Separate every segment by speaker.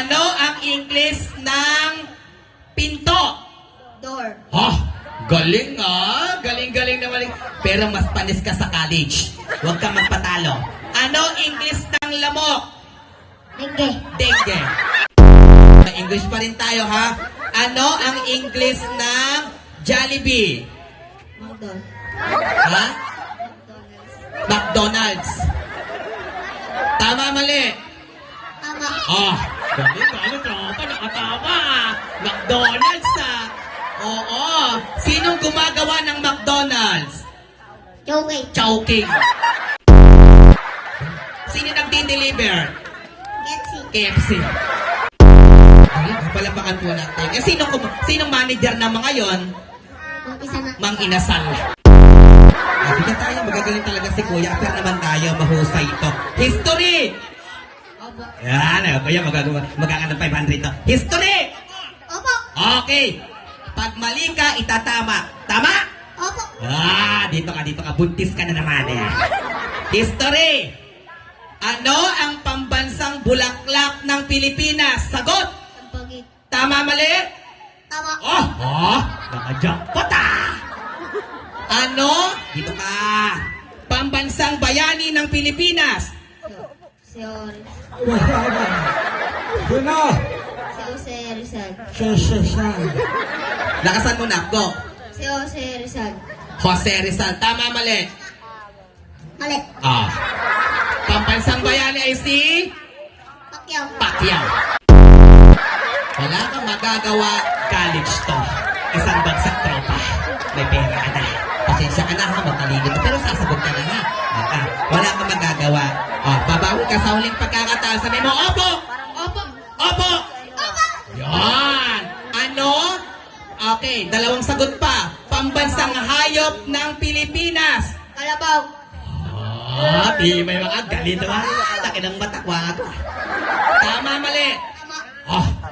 Speaker 1: Ano ang English ng pinto?
Speaker 2: Door.
Speaker 1: Oh, galing ah. Galing naman. Pero mas panis ka sa college. Huwag kang magpatalo. Ano English ng lamok?
Speaker 2: Dengue.
Speaker 1: Dengue. May English pa rin tayo ha. Ano ang English ng Jollibee?
Speaker 2: McDonald's.
Speaker 1: Ha? McDonald's. Tama, mali.
Speaker 2: Tama.
Speaker 1: Oh, galing, tropa. Nakatama ah. McDonald's ah. Oo. Sinong gumagawa ng McDonald's?
Speaker 2: Joking.
Speaker 1: Chowking. Sino nagdi-deliver?
Speaker 2: Getsi.
Speaker 1: KFC. Ay, palapakan po natin. Eh, sinong manager na mga yon?
Speaker 2: Umpisa na.
Speaker 1: Mang Inasal. Bigyan tayo, magagaling talaga si Kuya. Pero naman tayo, mahusay ito. History!
Speaker 2: Opo.
Speaker 1: Yan, Kuya, magkaka ng 500 to. History!
Speaker 2: Opo.
Speaker 1: Okay. Pag mali ka, itatama. Tama?
Speaker 2: Opo.
Speaker 1: Dito ka. Buntis ka na naman eh. History! Ano ang pambansang bulaklak ng Pilipinas? Sagot!
Speaker 2: Tampagit.
Speaker 1: Tama, mali?
Speaker 2: Tama.
Speaker 1: Nakajakpot ah! Ano? Dito ka. Pambansang bayani ng Pilipinas.
Speaker 2: Si Ori.
Speaker 3: Sino?
Speaker 2: Si Jose Rizal.
Speaker 3: Sasasal.
Speaker 1: Lakasan mo na. Go.
Speaker 2: Si Jose Rizal.
Speaker 1: Jose Rizal. Tama, mali?
Speaker 2: Mali.
Speaker 1: Pambansang bayani ay si
Speaker 2: Pacquiao.
Speaker 1: Pacquiao. Wala kang magagawa. College to. Isang bagsak tropa. May pera ka na. Pasensya ka na ha. Matalino to. Pero sasagot ka na ha. Wala kang magagawa. Babawi ka sa huling pagkakataon. Sabi mo, opo!
Speaker 2: Opo.
Speaker 1: Opo!
Speaker 2: Opo.
Speaker 1: Yan! Ano? Okay, dalawang sagot pa. Pambansang hayop ng Pilipinas.
Speaker 2: Kalabaw.
Speaker 1: Di may mga galito ha. Laki ng matakwa ako. Tama, mali.
Speaker 2: Tama.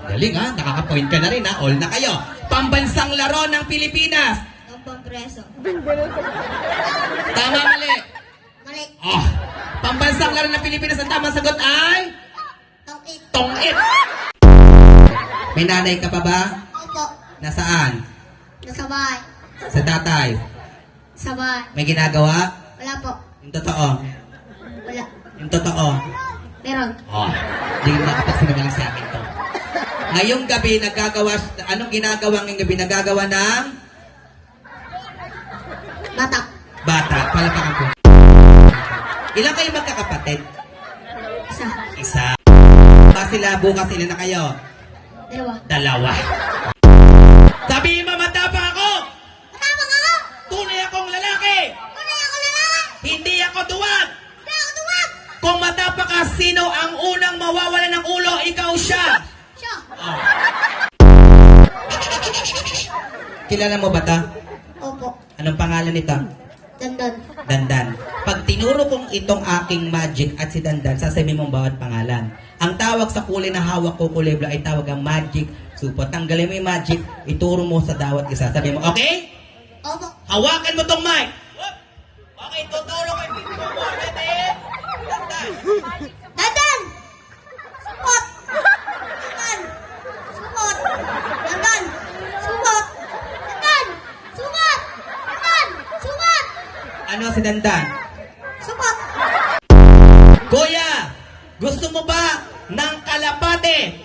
Speaker 1: Galing ha. Nakaka-point ka na rin ha. All na kayo. Pambansang laro ng Pilipinas.
Speaker 2: Tumpang preso.
Speaker 1: Tama, mali.
Speaker 2: Mali.
Speaker 1: Pambansang laro ng Pilipinas. Ang tamang sagot ay
Speaker 2: Tongkit.
Speaker 1: tongit. May nanay ka pa ba?
Speaker 2: Opo.
Speaker 1: Nasaan?
Speaker 2: Nasa bahay.
Speaker 1: Sa tatay.
Speaker 2: Sa bahay.
Speaker 1: May ginagawa?
Speaker 2: Wala po.
Speaker 1: Yung totoo.
Speaker 2: Wala.
Speaker 1: Yung totoo.
Speaker 2: Meron.
Speaker 1: Hindi ko makapagsinagaling sa akin to. Ngayong gabi, anong ginagawa ngayong gabi? Nagagawa ng
Speaker 2: Batak.
Speaker 1: bata. Palapakan ko. Ilan kayo magkakapatid?
Speaker 2: Isa.
Speaker 1: Isa. Bukas sila na kayo?
Speaker 2: Dalawa.
Speaker 1: 2. Sabihin mo, matapang ako!
Speaker 2: Matapang ako!
Speaker 1: Tunay akong lalaki!
Speaker 2: Tunay ako lalaki!
Speaker 1: Hindi ako duwag!
Speaker 2: Hindi ako duwag!
Speaker 1: Kung matapang ka, sino ang unang mawawala ng ulo? Ikaw siya!
Speaker 2: Siya.
Speaker 1: Kilala mo ba ta?
Speaker 2: Opo.
Speaker 1: Anong pangalan nito?
Speaker 2: Dandan.
Speaker 1: Dandan. Pag tinuro kong itong aking magic at si Dandan, sasabihin mong bawat pangalan. Ang tawag sa kulay na hawak ko, kulay blue, ay tawag ang magic supo. Tanggalin mo yung magic, ituro mo sa bawat isa. Sabihin mo, okay?
Speaker 2: Opo.
Speaker 1: Hawakan mo tong mic. Okay, tuturo ko yung video mo. Ready? Dandan.
Speaker 2: Dandan! Supot! Dandan! Supot! Dandan! Supot! Dandan! Supot! Dandan! Supot!
Speaker 1: Ano si Dandan?
Speaker 2: Supot!
Speaker 1: Kuya, gusto mo ba ng kalapate?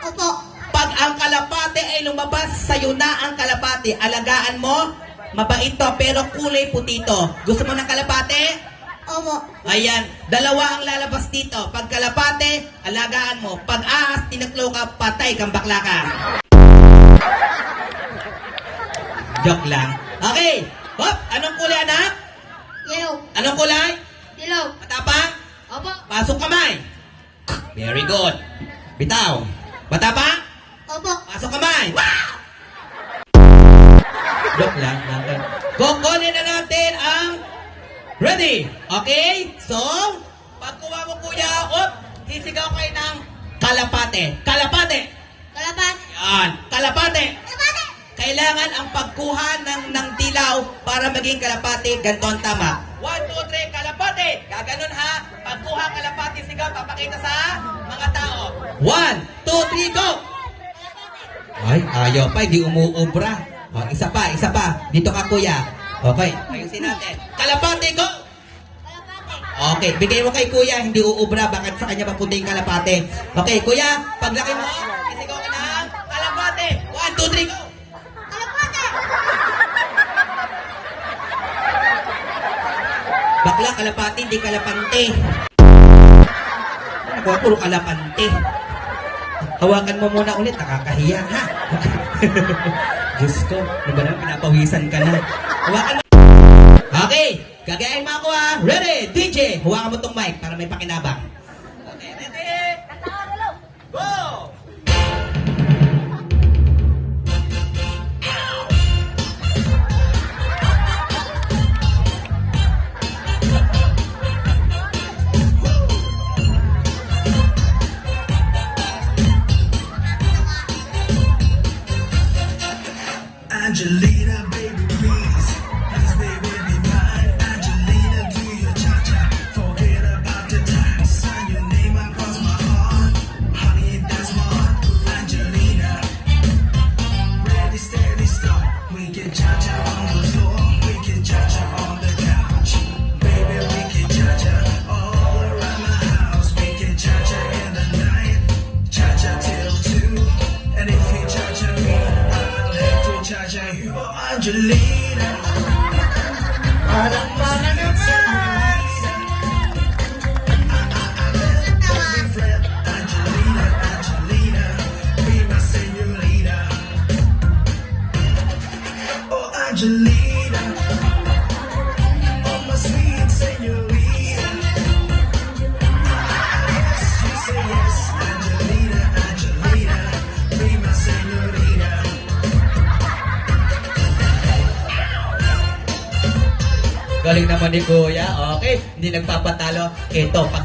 Speaker 2: Opo.
Speaker 1: Pag ang kalapate ay lumabas, sa'yo na ang kalapate. Alagaan mo, mabait to, pero kulay puti to. Gusto mo ng kalapate?
Speaker 2: Opo.
Speaker 1: Ayan, 2 ang lalabas dito. Pag kalapate, alagaan mo. Pag ahas, tinaklo ka, patay kang bakla ka. Joke lang. Okay. Hop, anong kulay, anak?
Speaker 2: Yellow.
Speaker 1: Anong kulay?
Speaker 2: Dilaw.
Speaker 1: Matapang?
Speaker 2: Opo.
Speaker 1: Pasok kamay. Very good. Bitaw. Matapang?
Speaker 2: Opo.
Speaker 1: Pasok kamay. Joke lang. Okay. Kukunin na natin ang ready. Okay? So, pagkuha mo kuya, sisigaw kayo ng kalapate. Kalapate.
Speaker 2: Kalapan.
Speaker 1: Yan. Kalapate.
Speaker 2: Kalapate.
Speaker 1: Kailangan ang pagkuha ng dilaw para maging kalapate. Ganito ang tama. 1, 2, 3, kalapate. Gaganon ha. Pagkuha kalapate, sigaw, papakita sa mga tao. 1, 2, 2, 3, go! Ay, ayaw pa, hindi umuubra. O, isa pa, isa pa. Dito ka, kuya. Okay, ayusin natin. Kalapate, go! Okay, bigay mo kay kuya, hindi uubra. Bakit sa kanya mapunta yung kalapate? Okay, kuya, paglaki mo, isigaw ka ng kalapate. 1, 2, 3, go! Bakla, kalapate, hindi kalapante. Ako, puro kalapante. Hawakan mo muna ulit, nakakahiya, ha? Diyos ko, di ba naman pinapawisan ka na? Hawakan mo. Okay, gagayain mo ako, ha? Ready, DJ, hawakan mo tong mic para may pakinabang. Okay, ready? Go!
Speaker 3: Angelina, baby, please. Please, baby, be mine. Angelina, do your cha-cha. Forget about the time. Sign your name across my heart. Honey, that's my heart. Angelina. Ready, steady, start. We can cha-cha on the floor. We can cha-cha on the couch. Baby, we can cha-cha all around my house. We can cha-cha in the night. Cha-cha till 2. And if you cha-cha me, I'll have to cha-cha you. Oh, Angelina. Parang mga naman. Baby friend, Angelina, Angelina, be my señorita. Oh, Angelina. Oh, my sweet señorita. Yes, you say yes, Angelina, Angelina, be my señorita.
Speaker 1: Galing naman ni kuya. Okay, hindi nagpapatalo. Ito, pag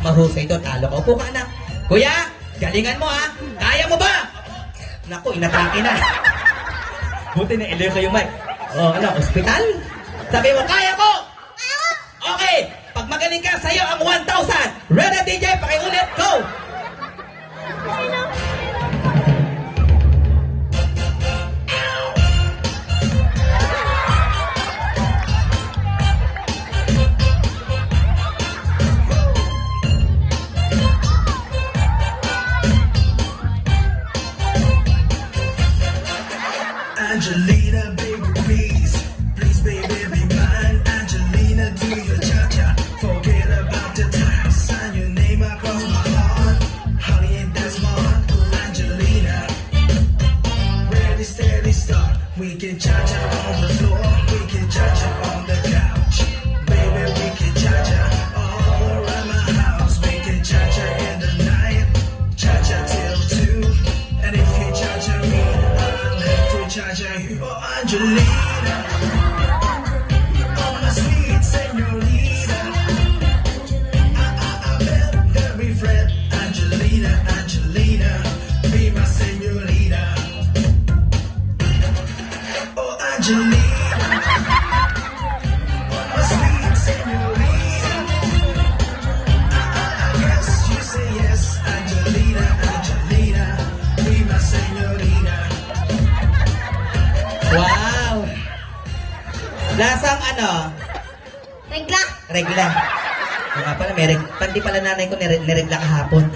Speaker 1: mahusay ito, talo ko. Upo ka na. Kuya, galingan mo, ha? Kaya mo ba? Naku, inatake na. Buti na ilayo ko yung mic. Oh, ano, ospital? Sabi mo, kaya ko! Okay, pag magaling ka, sa'yo ang 1,000. Ready, DJ? Pakiulit, go!
Speaker 3: Angelina, baby, please. Please, baby, be mine. Angelina, do your cha-cha. Forget about the time. Sign your name across my heart. Honey, that's my heart. Angelina. Ready, steady, start. We can cha-cha on the floor. We can cha-cha on the couch. Baby, we can cha-cha all around my house. We can cha-cha in the night. Cha-cha till 2. And if you cha-cha me, I'll have to cha-cha you. Oh, Angelina. Oh, my sweet señorita. I bet every friend. Angelina, Angelina, be my señorita. Oh, Angelina. Oh, my sweet señorita. Yes, you say yes, Angelina, Angelina, be my señorita.
Speaker 1: Wow! Lasang ano?
Speaker 2: Regla.
Speaker 1: Regla. Nga pala, pandi pala nanay ko niregla kahapon.